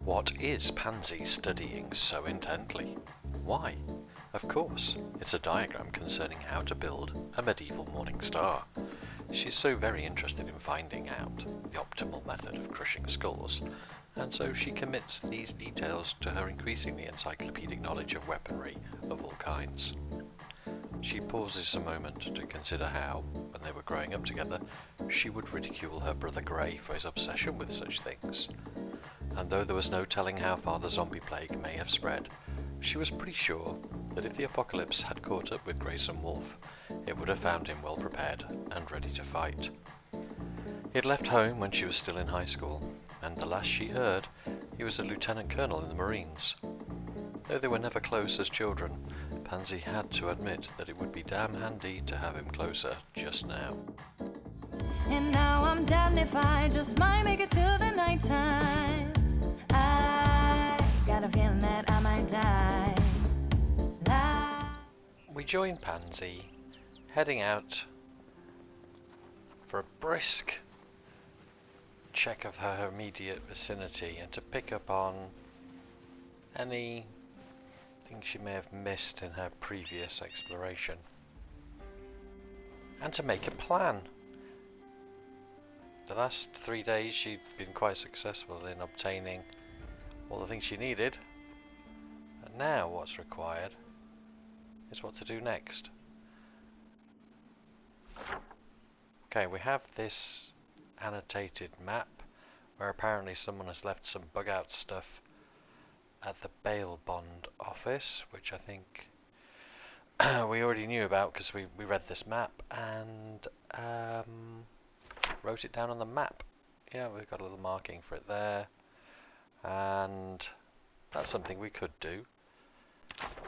What is Pansy studying so intently? Why? Of course, it's a diagram concerning how to build a medieval morning star. She's so very interested in finding out the optimal method of crushing skulls, and so she commits these details to her increasingly encyclopedic knowledge of weaponry of all kinds. She pauses a moment to consider how, when they were growing up together, she would ridicule her brother Gray for his obsession with such things. And though there was no telling how far the zombie plague may have spread, she was pretty sure that if the apocalypse had caught up with Grayson Wolf, it would have found him well prepared and ready to fight. He had left home when she was still in high school, and the last she heard, he was a lieutenant colonel in the Marines. Though they were never close as children, Pansy had to admit that it would be damn handy to have him closer just now. And now I'm damned if I just might make it till the nighttime. I got a feeling that I might die. We join Pansy heading out for a brisk check of her immediate vicinity and to pick up on any things she may have missed in her previous exploration, and to make a plan. The last 3 days she'd been quite successful in obtaining all the things she needed, and now what's required is what to do next. Okay, we have this annotated map where apparently someone has left some bug out stuff at the bail bond office, which I think we already knew about because we read this map and wrote it down on the map. Yeah, we've got a little marking for it there, and that's something we could do.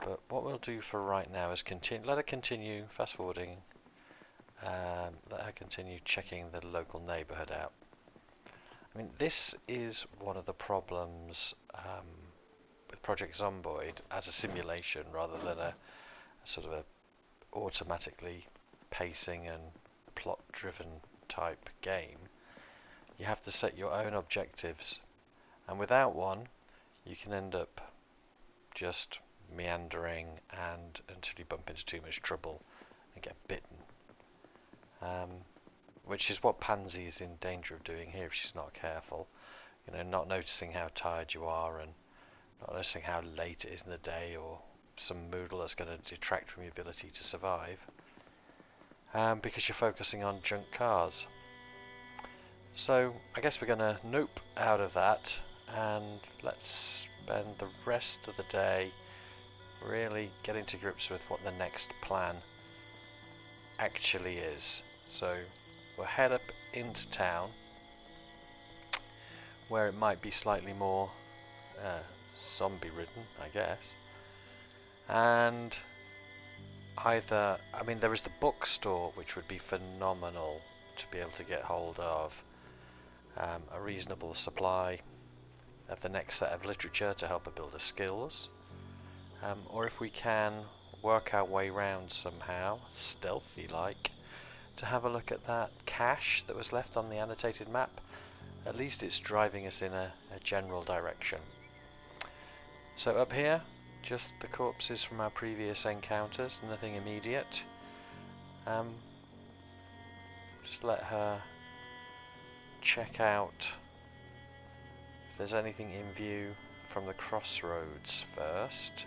But what we'll do for right now is let her continue fast forwarding. Let her continue checking the local neighbourhood out. I mean, this is one of the problems with Project Zomboid as a simulation rather than a sort of a automatically pacing and plot-driven type game. You have to set your own objectives, and without one, you can end up just meandering and until you bump into too much trouble and get bitten. Which is what Pansy is in danger of doing here if she's not careful. You know, not noticing how tired you are and not noticing how late it is in the day or some moodle that's going to detract from your ability to survive. Because you're focusing on junk cars. So I guess we're going to nope out of that and let's spend the rest of the day really getting to grips with what the next plan actually is. So we'll head up into town where it might be slightly more zombie ridden, I guess. And either, I mean, there is the bookstore, which would be phenomenal to be able to get hold of a reasonable supply of the next set of literature to help her build her skills. Or if we can work our way round somehow, stealthy like, to have a look at that cache that was left on the annotated map. At least it's driving us in a general direction. So up here, just the corpses from our previous encounters, nothing immediate. Just let her check out if there's anything in view from the crossroads first.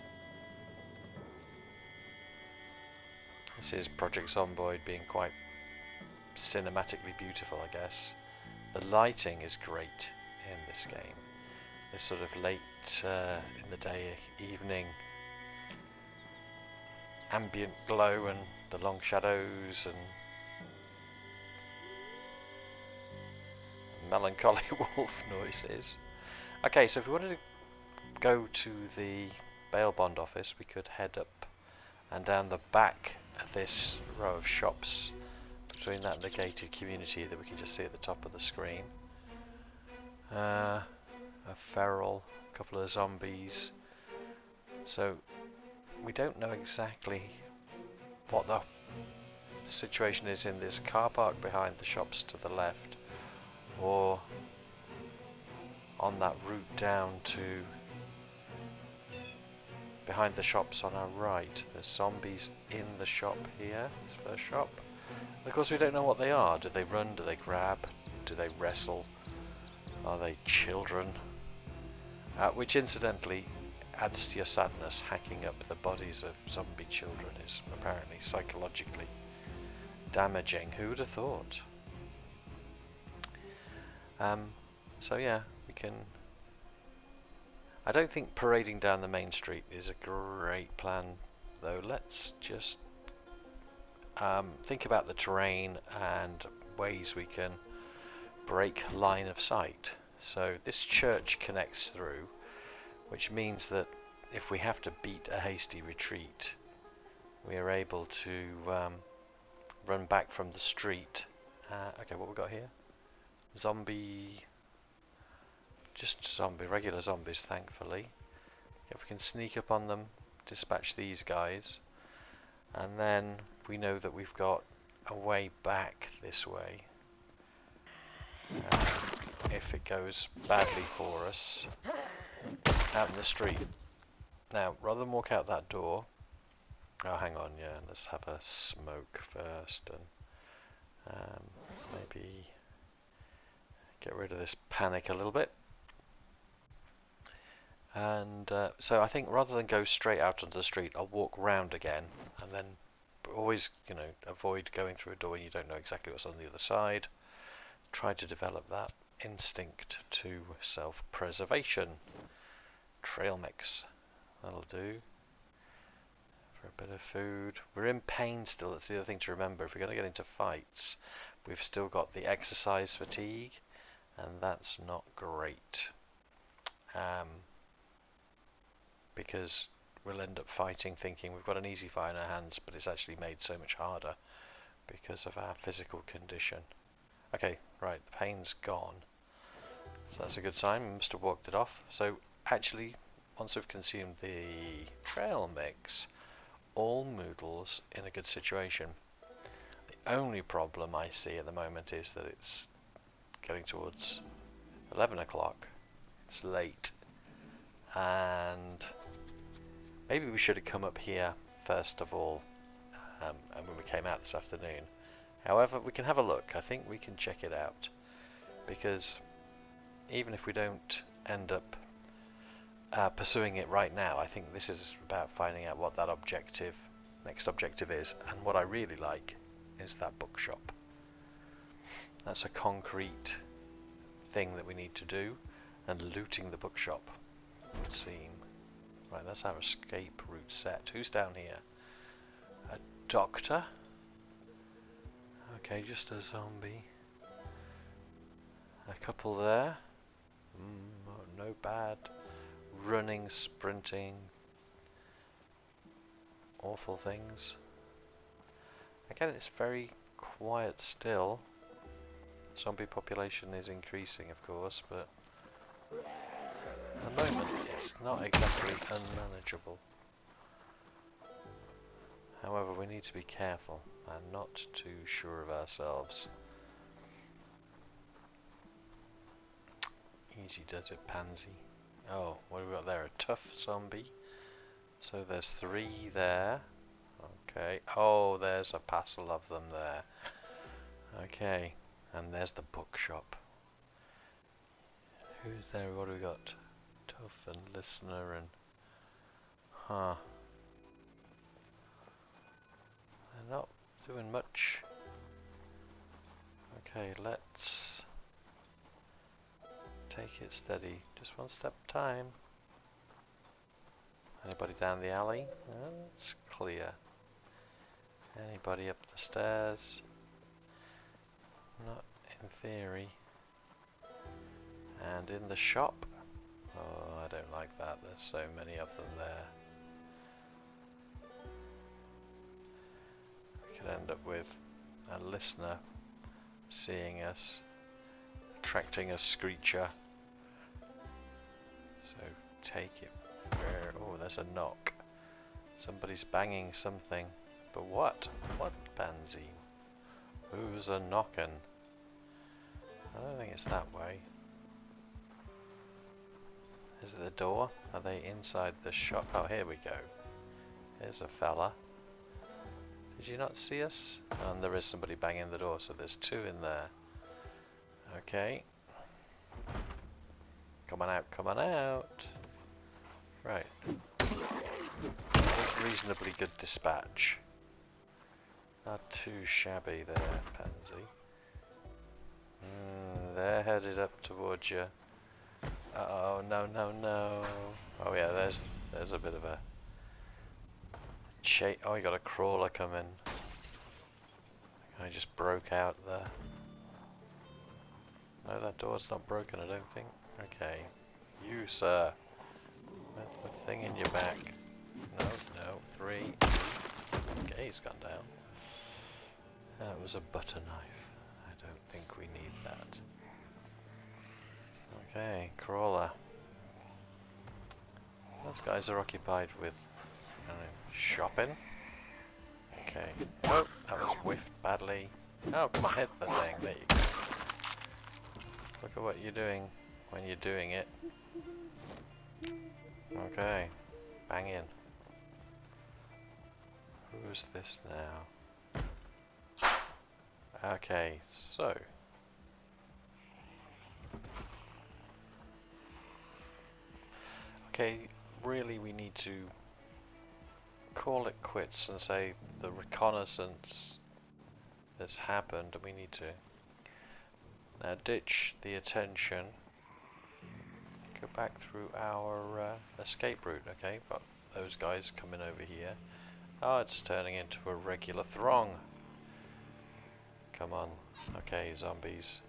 This is Project Zomboid being quite cinematically beautiful, I guess. The lighting is great in this game. This sort of late in the day, evening, ambient glow and the long shadows and melancholy wolf noises. Okay, so if we wanted to go to the bail bond office, we could head up and down the back of this row of shops between that and the gated community that we can just see at the top of the screen. A feral, a couple of zombies. So we don't know exactly what the situation is in this car park behind the shops to the left, or on that route down to behind the shops on our right. There's zombies in the shop here, this first shop. And of course we don't know what they are. Do they run? Do they grab? Do they wrestle? Are they children? Which incidentally adds to your sadness. Hacking up the bodies of zombie children is apparently psychologically damaging. Who would have thought? So yeah, we can... I don't think parading down the main street is a great plan, though. Let's just think about the terrain and ways we can break line of sight. So this church connects through, which means that if we have to beat a hasty retreat, we are able to run back from the street. Okay, what we got here? Zombie... just zombie, regular zombies, thankfully. If we can sneak up on them, dispatch these guys, and then we know that we've got a way back this way. If it goes badly for us out in the street. Now, rather than walk out that door, oh, hang on, yeah, let's have a smoke first, and maybe get rid of this panic a little bit. And so I think rather than go straight out onto the street, I'll walk round again, and then always, you know, avoid going through a door when you don't know exactly what's on the other side. Try to develop that instinct to self-preservation. Trail mix, that'll do. For a bit of food. We're in pain still, that's the other thing to remember. If we're going to get into fights, we've still got the exercise fatigue, and that's not great. Because we'll end up fighting thinking we've got an easy fight in our hands, but it's actually made so much harder because of our physical condition. Okay, right, the pain's gone. So that's a good sign, we must have walked it off. So actually, once we've consumed the trail mix, all Moodles in a good situation. The only problem I see at the moment is that it's getting towards 11 o'clock. It's late. And maybe we should have come up here first of all, and when we came out this afternoon. However, we can have a look. I think we can check it out, because even if we don't end up pursuing it right now, I think this is about finding out what that next objective is. And what I really like is that bookshop. That's a concrete thing that we need to do, and looting the bookshop would seem. Right, that's our escape route set. Who's down here? A doctor? Okay, just a zombie. A couple there. No bad. Running, sprinting. Awful things. Again, it's very quiet still. Zombie population is increasing, of course, but at the moment it's not exactly unmanageable. However, we need to be careful and not too sure of ourselves. Easy does it, pansy. Oh, what have we got there? A tough zombie. So there's 3 there. Okay. Oh, there's a parcel of them there. Okay. And there's the bookshop. Who's there? What do we got? Tough and listener and... Huh. They're not doing much. Okay, let's take it steady. Just one step at a time. Anybody down the alley? It's clear. Anybody up the stairs? Not in theory. And in the shop? Oh, I don't like that. There's so many of them there. We could end up with a listener seeing us, attracting a screecher. So take it. Oh, there's a knock. Somebody's banging something. But what? What pansy? Who's a knockin'? I don't think it's that way. Is it the door? Are they inside the shop? Oh, here we go. Here's a fella. Did you not see us? Oh, and there is somebody banging the door, so there's two in there. Okay. Come on out, come on out. Right. That was reasonably good dispatch. Not too shabby there, Pansy. They're headed up towards you. Oh no no no! Oh yeah, there's a bit of a chase. Oh, you got a crawler coming. I just broke out there. No, that door's not broken, I don't think. Okay, you sir, with the thing in your back. No, no, 3. Okay, he's gone down. That was a butter knife. I don't think we need that. Okay, crawler. Those guys are occupied with shopping. Okay. Oh, that was whiffed badly. Oh, come on, hit the thing. There you go. Look at what you're doing when you're doing it. Okay. Bang in. Who's this now? Okay, so. Okay, really we need to call it quits and say the reconnaissance has happened and we need to now ditch the attention, go back through our escape route. Okay, got those guys coming over here. Oh, it's turning into a regular throng. Come on. Okay, zombies.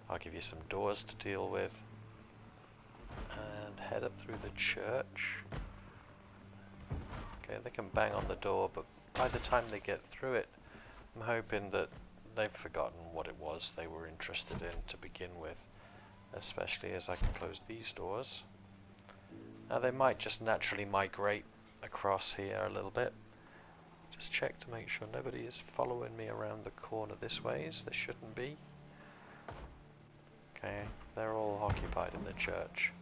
I'll give you some doors to deal with. And head up through the church. Okay, they can bang on the door, but by the time they get through it, I'm hoping that they've forgotten what it was they were interested in to begin with. Especially as I can close these doors. Now they might just naturally migrate across here a little bit. Just check to make sure nobody is following me around the corner this way, as there shouldn't be. Okay, they're all occupied in the church.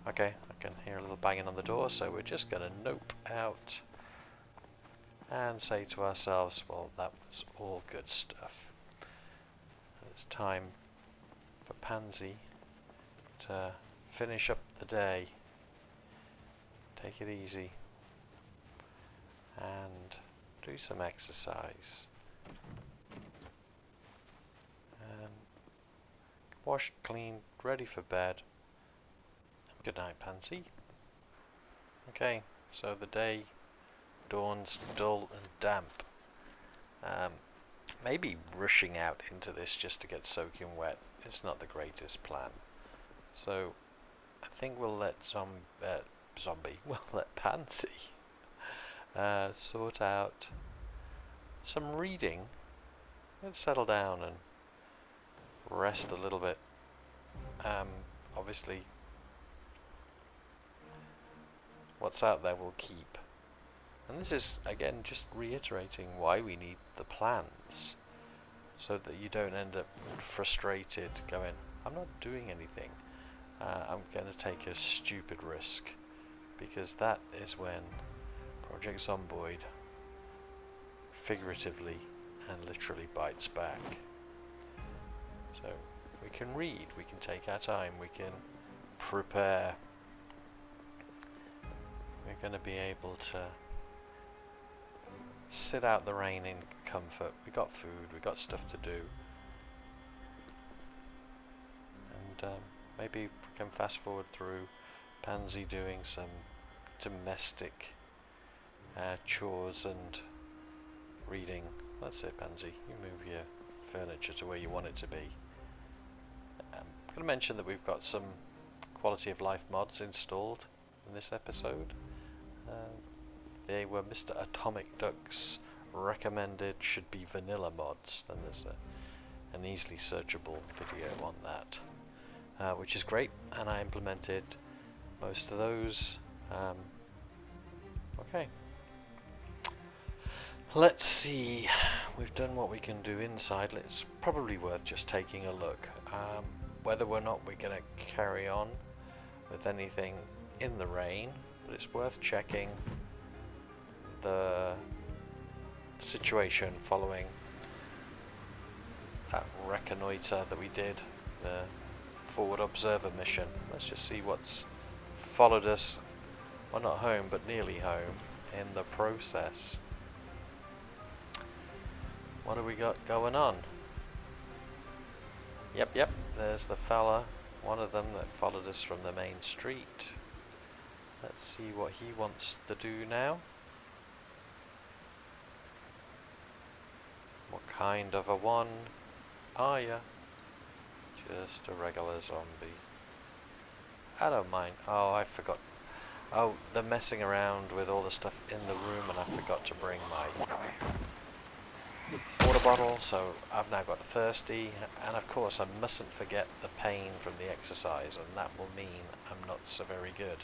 Okay, I can hear a little banging on the door, so we're just going to nope out and say to ourselves, well, that was all good stuff. It's time for Pansy to finish up the day. Take it easy and do some exercise. And washed, cleaned, ready for bed. Good night, Pansy. Okay, so the day dawns dull and damp. Maybe rushing out into this just to get soaking wet is not the greatest plan. So I think we'll let we'll let Pansy sort out some reading. Let's settle down and rest a little bit. Obviously what's out there will keep. And this is, again, just reiterating why we need the plans. So that you don't end up frustrated going, I'm not doing anything. I'm going to take a stupid risk. Because that is when Project Zomboid figuratively and literally bites back. So we can read, we can take our time, we can prepare. We're going to be able to sit out the rain in comfort. We got food, we got stuff to do. And maybe we can fast forward through Pansy doing some domestic chores and reading. That's it, Pansy. You move your furniture to where you want it to be. I'm going to mention that we've got some quality of life mods installed in this episode. They were Mr. Atomic Duck's recommended should be vanilla mods. Then there's an easily searchable video on that, which is great, and I implemented most of those. Okay, let's see. We've done what we can do inside. It's probably worth just taking a look. Whether or not we're going to carry on with anything in the rain, but it's worth checking the situation following that reconnoiter that we did, the forward observer mission. Let's just see what's followed us, well, not home, but nearly home in the process. What do we got going on? Yep, there's the fella, one of them that followed us from the main street. Let's see what he wants to do now. What kind of a one are ya? Just a regular zombie. I don't mind. Oh, I forgot. Oh, they're messing around with all the stuff in the room and I forgot to bring my water bottle, so I've now got thirsty, and of course I mustn't forget the pain from the exercise, and that will mean I'm not so very good.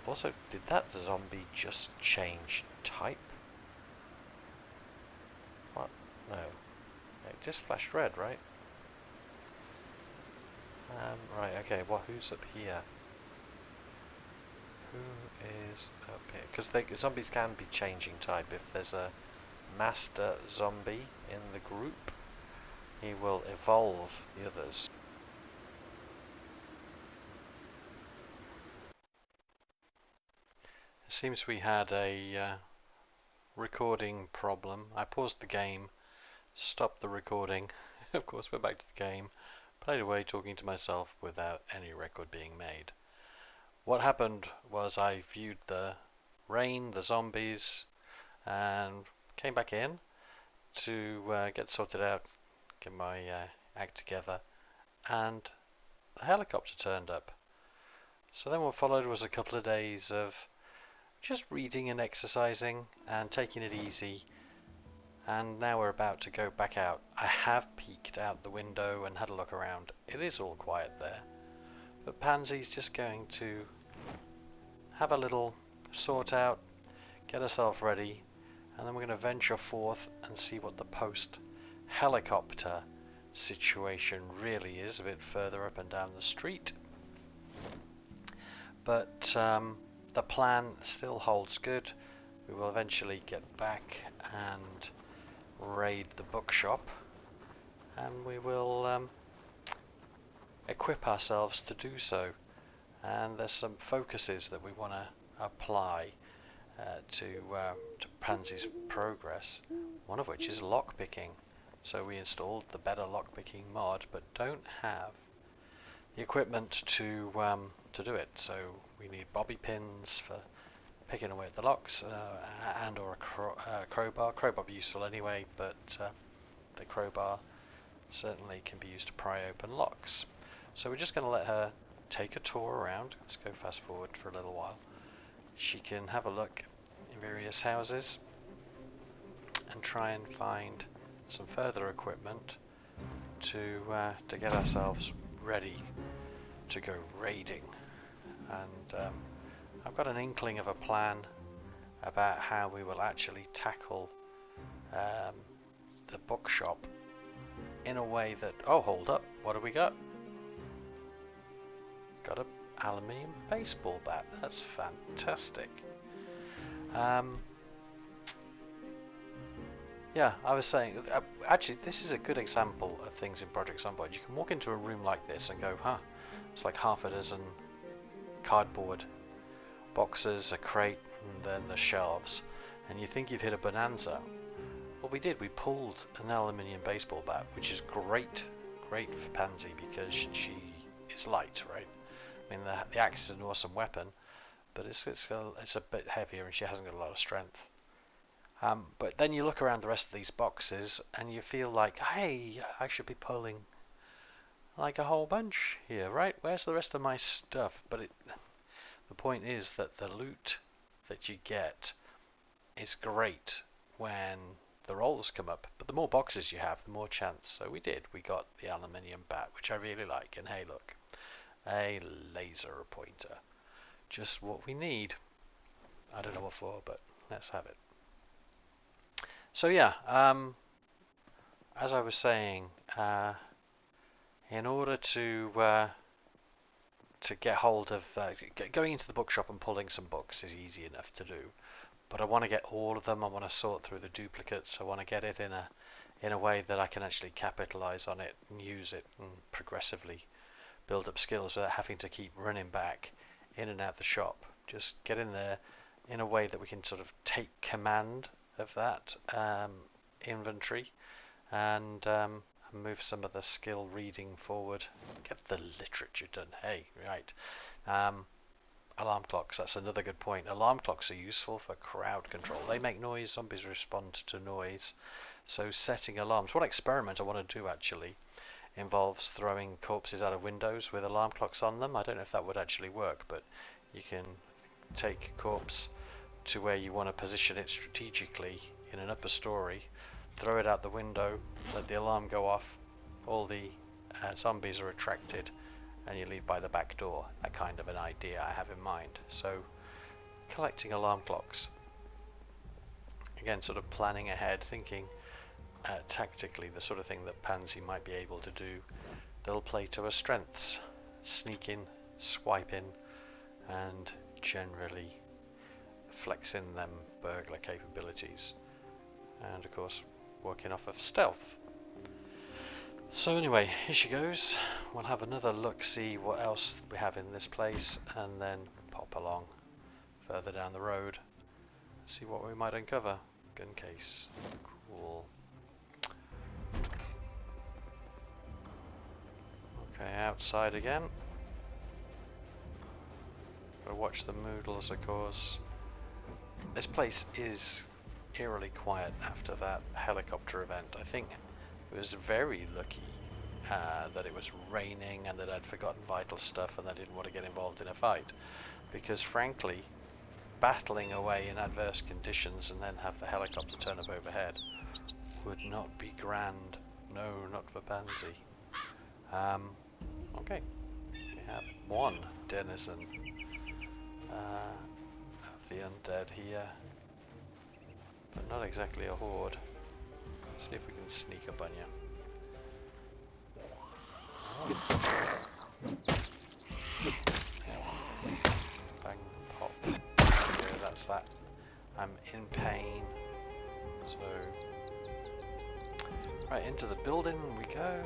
Also, did that zombie just change type? What? No. It just flashed red, right? Right, okay, well, who's up here? Who is up here? Because zombies can be changing type. If there's a master zombie in the group, he will evolve the others. It seems we had a recording problem. I paused the game, stopped the recording, of course we're back to the game, played away talking to myself without any record being made. What happened was I viewed the rain, the zombies, and came back in to get sorted out, get my act together, and the helicopter turned up. So then what followed was a couple of days of just reading and exercising and taking it easy, and now we're about to go back out. I have peeked out the window and had a look around. It is all quiet there, but Pansy's just going to have a little sort out, get herself ready, and then we're going to venture forth and see what the post-helicopter situation really is, a bit further up and down the street. But the plan still holds good. We will eventually get back and raid the bookshop, and we will equip ourselves to do so. And there's some focuses that we want to apply to Pansy's progress, one of which is lockpicking. So we installed the better lockpicking mod, but don't have the equipment to do it. So we need bobby pins for picking away at the locks, and or a crowbar. Crowbar be useful anyway, but the crowbar certainly can be used to pry open locks. So we're just going to let her take a tour around. Let's go fast forward for a little while. She can have a look in various houses and try and find some further equipment to get ourselves ready to go raiding. And I've got an inkling of a plan about how we will actually tackle the bookshop in a way that... Oh, hold up, what have we got? Got an aluminium baseball bat. That's fantastic. Yeah, I was saying, actually this is a good example of things in Project Zomboid. You can walk into a room like this and go, huh, it's like half a dozen cardboard boxes, a crate, and then the shelves, and you think you've hit a bonanza. What we did, we pulled an aluminium baseball bat, which is great for Pansy because she is light, right? I mean, the axe is an awesome weapon, but it's a bit heavier and she hasn't got a lot of strength. But then you look around the rest of these boxes and you feel like, hey, I should be pulling like a whole bunch here, right? Where's the rest of my stuff? But the point is that the loot that you get is great when the rolls come up, but the more boxes you have, the more chance. So we got the aluminium bat, which I really like, and hey look, a laser pointer, just what we need. I don't know what for, but let's have it. So yeah, as I was saying, in order to to get hold of going into the bookshop and pulling some books is easy enough to do, but I want to get all of them. I want to sort through the duplicates. I want to get it in a way that I can actually capitalize on it and use it and progressively build up skills without having to keep running back in and out the shop. Just get in there in a way that we can sort of take command of that inventory and move some of the skill reading forward. Get the literature done. Hey, right. Alarm clocks, that's another good point. Alarm clocks are useful for crowd control. They make noise, zombies respond to noise. So setting alarms. One experiment I want to do actually involves throwing corpses out of windows with alarm clocks on them. I don't know if that would actually work, but you can take a corpse to where you want to position it strategically in an upper story, throw it out the window, let the alarm go off, all the zombies are attracted, and you leave by the back door. That kind of an idea I have in mind. So collecting alarm clocks. Again, sort of planning ahead, thinking tactically the sort of thing that Pansy might be able to do. They'll play to her strengths. Sneak in, swipe in, and generally flex in them burglar capabilities. And of course, working off of stealth. So anyway, here she goes. We'll have another look, see what else we have in this place, and then pop along further down the road, see what we might uncover. Gun case. Cool. Okay, outside again. Gotta watch the moodles, of course. This place is eerily quiet after that helicopter event. I think it was very lucky that it was raining and that I'd forgotten vital stuff and I didn't want to get involved in a fight, because frankly, battling away in adverse conditions and then have the helicopter turn up overhead would not be grand. No, not for Pansy. Okay, we have one denizen of the undead here, but not exactly a horde. Let's see if we can sneak up on you. Bang, pop. Yeah, that's that. I'm in pain. So, right, into the building we go.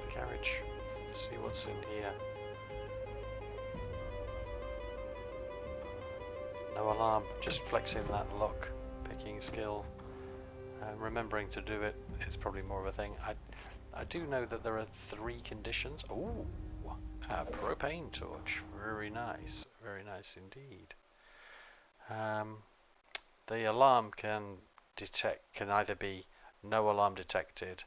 The garage. See what's in here. No alarm, just flexing that lock picking skill. Remembering to do it is probably more of a thing. I do know that there are 3 conditions. Ooh, a propane torch. Very nice indeed. The alarm can either be no alarm detected,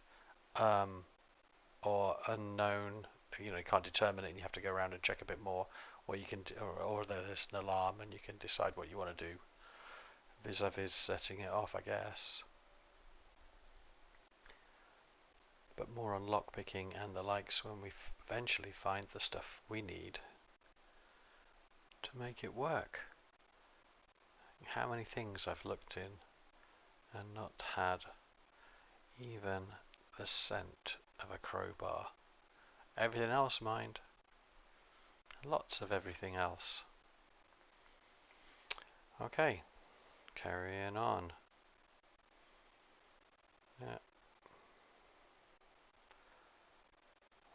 or unknown. You know, you can't determine it, and you have to go around and check a bit more. Or you can, or there's an alarm, and you can decide what you want to do. Vis-a-vis setting it off, I guess. But more on lockpicking and the likes when we eventually find the stuff we need to make it work. How many things I've looked in and not had even the scent of a crowbar. Everything else, mind. Lots of everything else. Okay, carrying on. Yeah.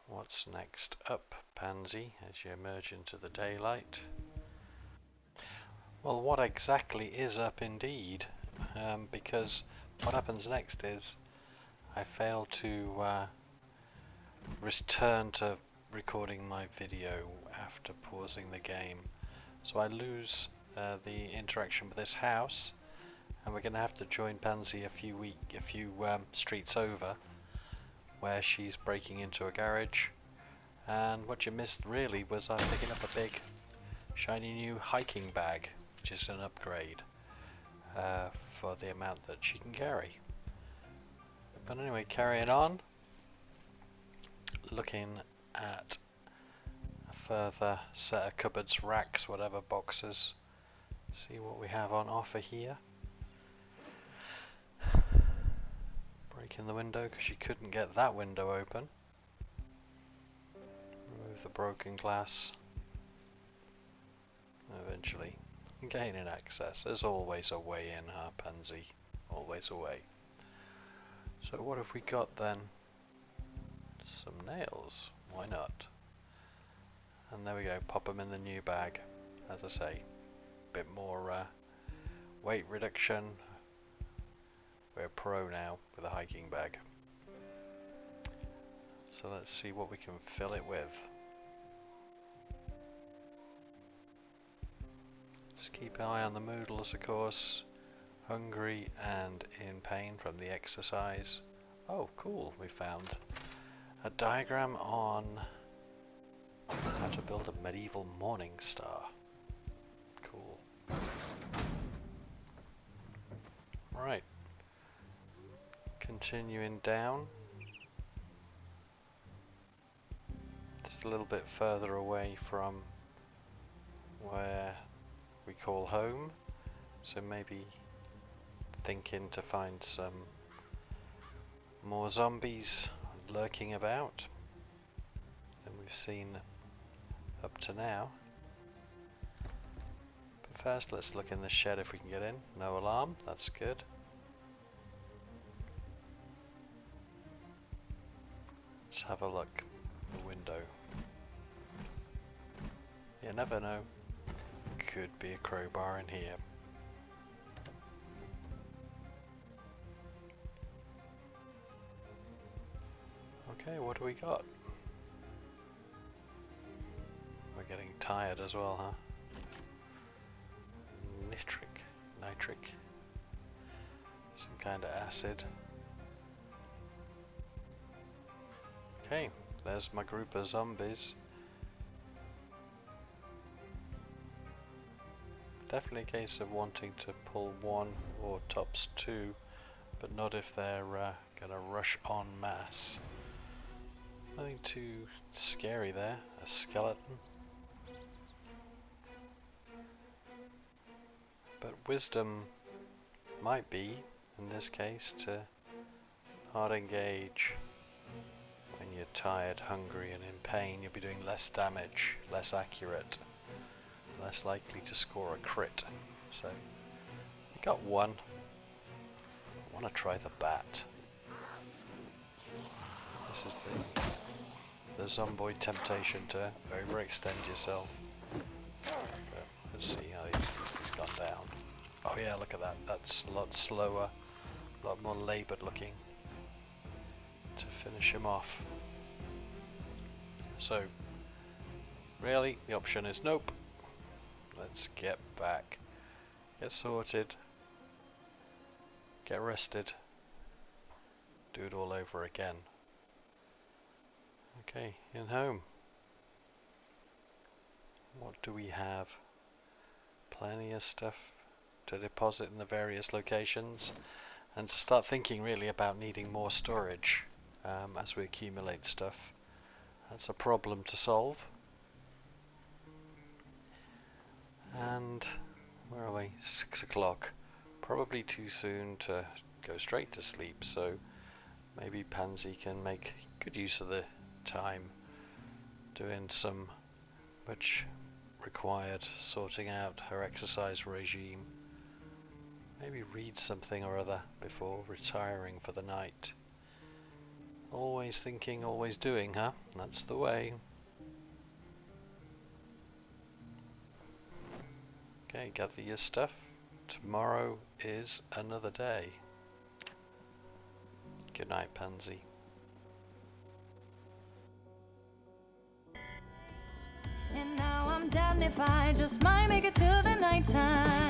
What's next up, Pansy, as you emerge into the daylight? Well, what exactly is up indeed? Because what happens next is I fail to return to recording my video after pausing the game. So I lose the interaction with this house, and we're going to have to join Pansy a few streets over, where she's breaking into a garage. And what you missed really was I'm picking up a big shiny new hiking bag, which is an upgrade for the amount that she can carry. But anyway, carrying on, looking at a further set of cupboards, racks, whatever, boxes. See what we have on offer here. Breaking the window because she couldn't get that window open. the broken glass. Eventually gaining access. There's always a way in, huh, Pansy? Always a way. So what have we got then? Some nails. Why not? And there we go. Pop them in the new bag. As I say, bit more weight reduction. We're pro now with a hiking bag. So let's see what we can fill it with. Just keep an eye on the Moodles, of course. Hungry and in pain from the exercise. Oh, cool. We found a diagram on how to build a medieval morning star. Cool. Right. Continuing down. It's a little bit further away from where we call home, so maybe thinking to find some more zombies lurking about than we've seen up to now. But first let's look in the shed if we can get in. No alarm, that's good. Let's have a look. The window. You never know. Could be a crowbar in here. Okay, what do we got? We're getting tired as well, huh? Nitric. Some kind of acid. Okay, there's my group of zombies. Definitely a case of wanting to pull one or tops two, but not if they're gonna rush en masse. Nothing too scary there. A skeleton. But wisdom might be, in this case, to not engage when you're tired, hungry and in pain. You'll be doing less damage, less accurate, less likely to score a crit. So, we got one. I want to try the bat. This is the Zomboid temptation to overextend yourself. But let's see how he's gone down. Oh yeah, look at that. That's a lot slower, a lot more laboured looking to finish him off. So, really, the option is nope. Let's get back, get sorted, get rested, do it all over again. Okay, in home. What do we have? Plenty of stuff to deposit in the various locations, and to start thinking really about needing more storage as we accumulate stuff. That's a problem to solve. And where are we? 6 o'clock. Probably too soon to go straight to sleep, so maybe Pansy can make good use of the time doing some much required sorting out her exercise regime. Maybe read something or other before retiring for the night. Always thinking, always doing, huh? That's the way. Okay, gather your stuff. Tomorrow is another day. Good night, Pansy. And now I'm damned if I just might make it to the nighttime.